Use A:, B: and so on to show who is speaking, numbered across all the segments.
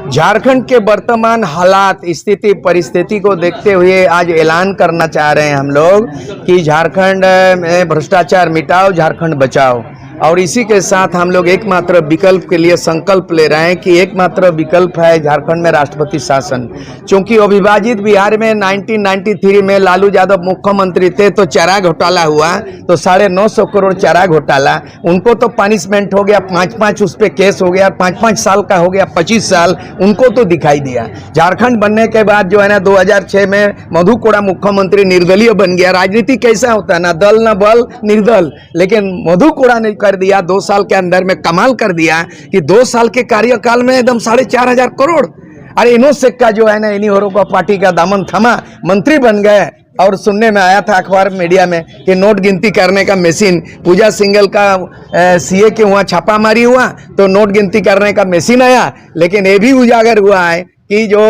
A: झारखंड के वर्तमान हालात स्थिति परिस्थिति को देखते हुए आज ऐलान करना चाह रहे हैं हम लोग कि झारखंड में भ्रष्टाचार मिटाओ, झारखंड बचाओ। और इसी के साथ हम लोग एकमात्र विकल्प के लिए संकल्प ले रहे हैं कि एकमात्र विकल्प है झारखंड में राष्ट्रपति शासन। क्योंकि अविभाजित बिहार में 1993 में लालू यादव मुख्यमंत्री थे तो चारा घोटाला हुआ, तो 950 करोड़ चारा घोटाला, उनको तो पनिशमेंट हो गया, 5-5 उस पर केस हो गया, 5-5 साल का हो गया, 25 साल उनको तो दिखाई दिया। झारखंड बनने के बाद जो है ना 2006 में मधु कोड़ा मुख्यमंत्री निर्दलीय बन गया। राजनीति कैसा होता है, ना दल ना बल, निर्दल। लेकिन मधु कोड़ा ने कर दिया 2 साल के अंदर में, कमाल कर दिया कि 2 साल के कार्यकाल में एकदम 4,500 करोड़। अरे इनो सिक्का जो है ना इन्हीं होरों का पार्टी का दामन थमा, मंत्री बन गए। और सुनने में आया था अखबार मीडिया में कि नोट गिनती करने का मशीन, पूजा सिंघल का सीए के वहाँ छापामारी हुआ तो नोट गिनती करने का मशीन आया। लेकिन ये भी उजागर हुआ है कि जो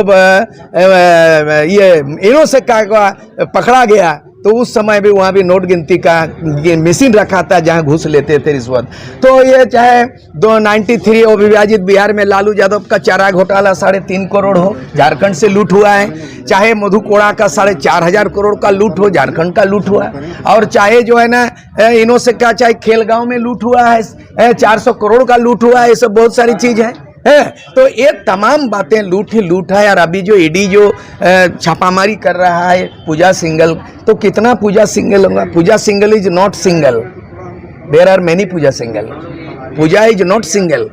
A: ये इनो सिक्का का पकड़ा गया तो उस समय भी वहाँ भी नोट गिनती का मशीन रखा था जहाँ घूस लेते थे रिश्वत। तो ये चाहे 93 अविभाजित बिहार में लालू यादव का चारा घोटाला 3.5 करोड़ हो, झारखंड से लूट हुआ है। चाहे मधु कोड़ा का 4,500 करोड़ का लूट हो, झारखंड का लूट हुआ। और चाहे जो है ना इनो से क्या, चाहे खेलगांव में लूट हुआ है, 400 करोड़ का लूट हुआ है। ये सब बहुत सारी चीज़ है। तो ये तमाम बातें लूट ही लूट है। और अभी जो ईडी जो छापामारी कर रहा है पूजा सिंघल, तो कितना पूजा सिंघल होगा? Pooja Singhal is not single, there are many Pooja Singhal. Pooja is not single,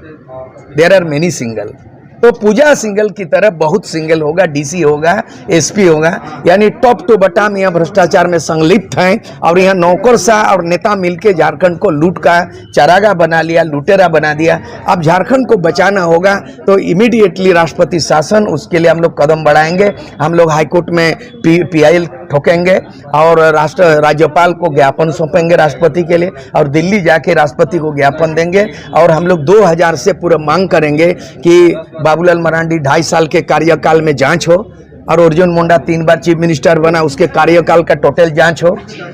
A: there are many single. तो पूजा सिंघल की तरफ बहुत सिंगल होगा, डीसी होगा, एसपी होगा, यानी टॉप टू बॉटम यहाँ भ्रष्टाचार में संलिप्त हैं। और यहाँ नौकरशाह और नेता मिलके झारखंड को लूट का चरागा बना लिया, लुटेरा बना दिया। अब झारखंड को बचाना होगा तो इमीडिएटली राष्ट्रपति शासन, उसके लिए हम लोग कदम बढ़ाएंगे। हम लोग हाईकोर्ट में PIL ठोकेंगे और राज्यपाल को ज्ञापन सौंपेंगे राष्ट्रपति के लिए, और दिल्ली जाके राष्ट्रपति को ज्ञापन देंगे। और हम लोग 2000 से पूरा मांग करेंगे कि बाबूलाल मरांडी 2.5 साल के कार्यकाल में जांच हो, और अर्जुन मुंडा 3 बार चीफ मिनिस्टर बना, उसके कार्यकाल का टोटल जांच हो।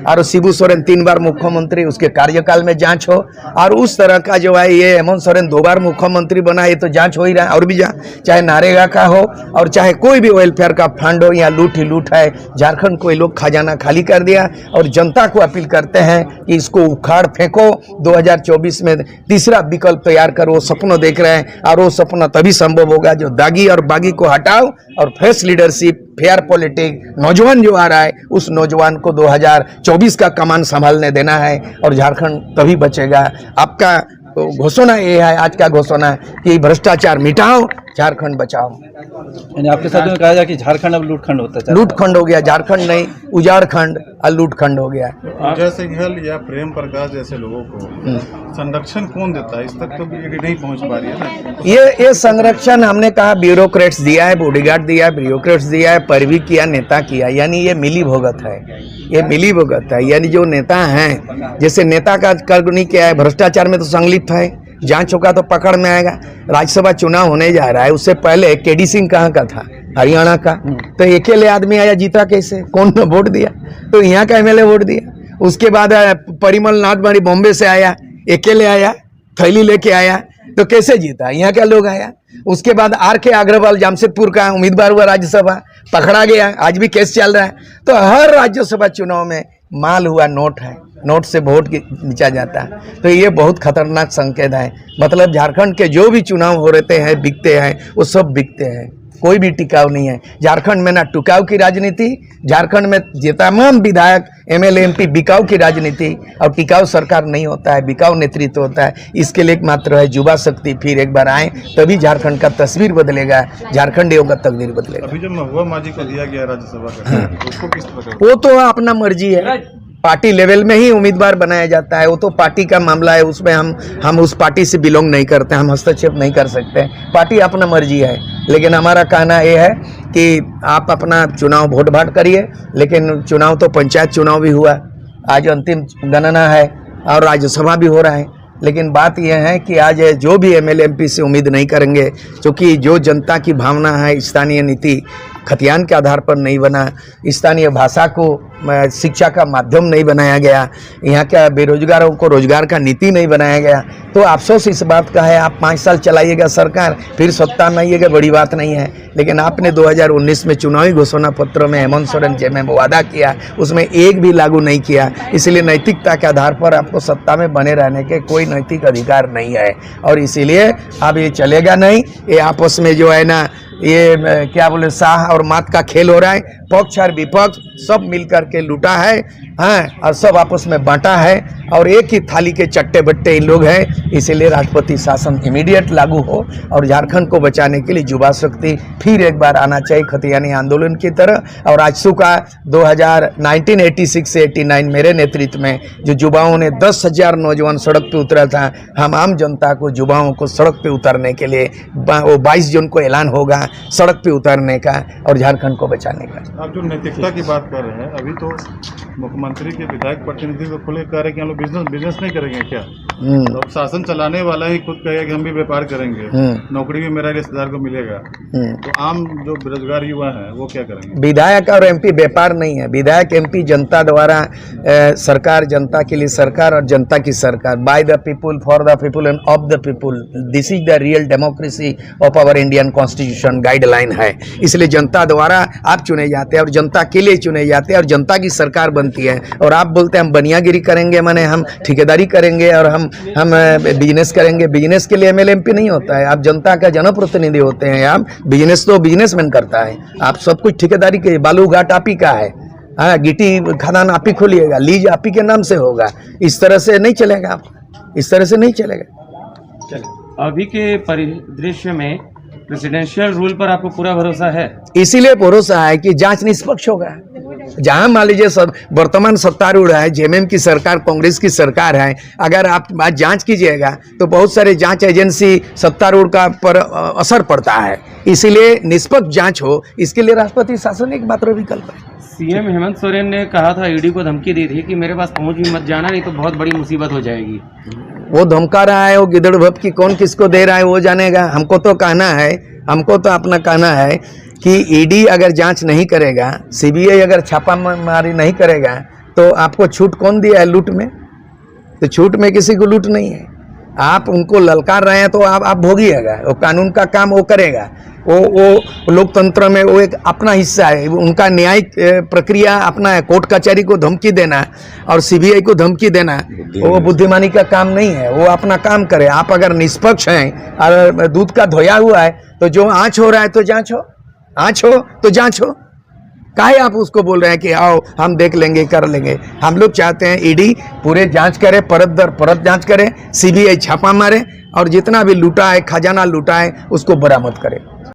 A: और शिबू सोरेन 3 बार मुख्यमंत्री, उसके कार्यकाल में जांच हो। और उस तरह का जो है ये हेमंत सोरेन 2 बार मुख्यमंत्री बना, ये तो जांच हो ही रहा है। और भी चाहे नारेगा का हो और चाहे कोई भी वेलफेयर का फंड हो, या लूट ही लूट है। झारखंड को ये लोग खजाना खाली कर दिया। और जनता को अपील करते हैं कि इसको उखाड़ फेंको, 2024 में तीसरा विकल्प तैयार करो। वो सपना देख रहे हैं, और वो सपना तभी संभव होगा जो दागी और बागी को हटाओ और फ्रेश लीडरशिप, फेयर पॉलिटिक्स, नौजवान जो आ रहा है उस नौजवान को 2024 का कमान संभालने देना है, और झारखंड तभी बचेगा। आपका घोषणा ये है, आज का घोषणा कि भ्रष्टाचार मिटाओ, झारखंड बचाओ।
B: यानी आपके साथ में कहा जाए कि झारखंड अब लूटखंड होता है।
A: लूटखंड हो गया, झारखंड नहीं उजाड़खंड और लूटखंड हो गया।
C: पूजा सिंघल या प्रेम प्रकाश जैसे लोगों को संरक्षण कौन देता है? इस तक तो ईडी नहीं पहुंच पा रही है ना।
A: ये संरक्षण हमने कहा ब्यूरोक्रेट्स दिया है, बॉडीगार्ड दिया है, ब्यूरोक्रेट्स दिया है, पैरवी किया, नेता किया। यानी ये मिली भगत है, ये मिली भगत है। यानी जो नेता हैं, जैसे नेता का कर्म नहीं किया है, भ्रष्टाचार में तो संलिप्त है, जांच होगा तो पकड़ में आएगा। राज्यसभा चुनाव होने जा रहा है, उससे पहले KD सिंह कहाँ का था? हरियाणा का। तो अकेले आदमी आया, जीता कैसे? कौन ने वोट दिया? तो यहाँ का MLA वोट दिया। उसके बाद परिमल नाथ बॉम्बे से आया, अकेले आया, थैली लेके आया, तो कैसे जीता? यहाँ का लोग आया। उसके बाद RK अग्रवाल जमशेदपुर का उम्मीदवार हुआ राज्यसभा, पकड़ा गया, आज भी केस चल रहा है। तो हर राज्यसभा चुनाव में माल हुआ नोट है, नोट से वोट नीचा जाता है। तो ये बहुत खतरनाक संकेत है। मतलब झारखंड के जो भी चुनाव हो रहते हैं, बिकते हैं, वो सब बिकते हैं, कोई भी टिकाऊ नहीं है। झारखंड में ना टिकाऊ की राजनीति, झारखंड में ये तमाम विधायक MLA MP बिकाऊ की राजनीति, और टिकाऊ सरकार नहीं होता है, बिकाऊ नेतृत्व होता है। इसके लिए एकमात्र है युवा शक्ति फिर एक बार आए, तभी झारखंड का तस्वीर बदलेगा, झारखंड का तकदीर बदलेगा।
C: अभी जो महबूबा मांझी को दिया गया राज्यसभा का, उसको किस प्रकार?
A: वो तो अपना मर्जी है, पार्टी लेवल में ही उम्मीदवार बनाया जाता है। वो तो पार्टी का मामला है, उसमें हम उस पार्टी से बिलोंग नहीं करते, हम हस्तक्षेप नहीं कर सकते। पार्टी अपना मर्जी है। लेकिन हमारा कहना ये है कि आप अपना चुनाव वोट भाट करिए। लेकिन चुनाव तो पंचायत चुनाव भी हुआ, आज अंतिम गणना है, और राज्यसभा भी हो रहा है। लेकिन बात यह है कि आज जो भी MLA MP से उम्मीद नहीं करेंगे, क्योंकि जो जनता की भावना है, स्थानीय नीति खतियान के आधार पर नहीं बना, स्थानीय भाषा को शिक्षा का माध्यम नहीं बनाया गया, यहाँ के बेरोजगारों को रोजगार का नीति नहीं बनाया गया। तो अफसोस इस बात का है, आप 5 साल चलाइएगा सरकार, फिर सत्ता में आइएगा, बड़ी बात नहीं है। लेकिन आपने 2019 में चुनावी घोषणा पत्र में हेमंत सोरेन जी में वादा किया, उसमें एक भी लागू नहीं किया। इसलिए नैतिकता के आधार पर आपको सत्ता में बने रहने के कोई नैतिक अधिकार नहीं है, और इसीलिए अब ये चलेगा नहीं। ये आपस में जो है ना, ये क्या बोले, शाह और मात का खेल हो रहा है। पक्ष और विपक्ष सब मिलकर के लूटा है, हाँ, और सब आपस में बांटा है, और एक ही थाली के चट्टे बट्टे इन लोग हैं। इसीलिए राष्ट्रपति शासन इमीडिएट लागू हो, और झारखंड को बचाने के लिए युवा शक्ति फिर एक बार आना चाहिए खतियानी आंदोलन की तरह। और आजसू का 1986 से 89 मेरे नेतृत्व में जो युवाओं ने 10,000 नौजवान सड़क पे उतरा था, हम आम जनता को, युवाओं को सड़क पे उतरने के लिए वो 22 जून को ऐलान होगा सड़क पे उतरने का और झारखंड को बचाने का।
C: आप जो नैतिकता की बात कर रहे हैं, अभी तो मुख्यमंत्री के विधायक प्रतिनिधि को खुले कह रहे कि हम लोग बिजनेस नहीं करेंगे क्या? तो अब शासन चलाने वाला ही खुद कहेगा कि हम भी व्यापार करेंगे, नौकरी भी मेरा रिश्तेदार को मिलेगा। तो आम जो बेरोजगार युवा है वो क्या करेंगे? विधायक
A: और एमपी व्यापार नहीं है। विधायक एमपी जनता द्वारा सरकार, जनता के लिए सरकार और जनता की सरकार, by the people, for the people and of the people. This is the real democracy of our Indian constitution guideline है। इसलिए जनता द्वारा आप चुने जाते हैं और जनता के लिए चुने जाते हैं और जनता की सरकार बनती है। और आप बोलते हैं हम बनियागिरी करेंगे, माने हम ठेकेदारी करेंगे और हम बिजनेस करेंगे। बिजनेस के लिए एमएलए एमपी नहीं होता है, आप जनता का जनप्रतिनिधि होते हैं। आप बिजनेस तो बिजनेसमैन करता है, आप सब कुछ ठेकेदारी के, बालू घाट आप ही का है, हाँ, गिट्टी खदान आप ही खोलिएगा, लीज आप ही के नाम से होगा। इस तरह से नहीं चलेगा, आप इस तरह से नहीं चलेगा।
D: अभी के परिदृश्य में प्रेसिडेंशियल रूल पर आपको पूरा भरोसा है? इसीलिए
A: भरोसा है कि जांच निष्पक्ष होगा। जहां मान लीजिए सब वर्तमान सत्तारूढ़ है, जेएमएम की सरकार, कांग्रेस की सरकार है, अगर आप बात जांच कीजिएगा तो बहुत सारे जांच एजेंसी सत्तारूढ़ का पर असर पड़ता है। इसीलिए निष्पक्ष जांच हो, इसके लिए राष्ट्रपति शासन एक मात्र विकल्प है।
D: सीएम हेमंत सोरेन ने कहा था, ईडी को धमकी दी थी कि मेरे पास पहुंच भी मत जाना, नहीं तो बहुत बड़ी मुसीबत हो जाएगी।
A: वो धमका रहा है, वो गिदड़ भप की कौन किसको दे रहा है वो जानेगा। हमको तो कहना है, हमको तो अपना कहना है कि ईडी अगर जांच नहीं करेगा, सीबीआई अगर छापामारी नहीं करेगा, तो आपको छूट कौन दिया है लूट में? तो छूट में किसी को लूट नहीं है। आप उनको ललकार रहे हैं तो आप भोगिएगा, वो कानून का काम वो करेगा। वो लोकतंत्र में वो एक अपना हिस्सा है, उनका न्यायिक प्रक्रिया अपना है। कोर्ट कचहरी को धमकी देना और सीबीआई को धमकी देना वो बुद्धिमानी का काम नहीं है, वो अपना काम करे। आप अगर निष्पक्ष हैं और दूध का धोया हुआ है तो जो आँच हो रहा है तो जांच हो, आँच हो तो जांच हो। काहे आप उसको बोल रहे हैं कि आओ हम देख लेंगे, कर लेंगे? हम लोग चाहते हैं ईडी पूरे जांच करे, परत दर परत जांच करे, सीबीआई छापा मारे और जितना भी लूटा है, खजाना लूटा है, उसको बरामद करे।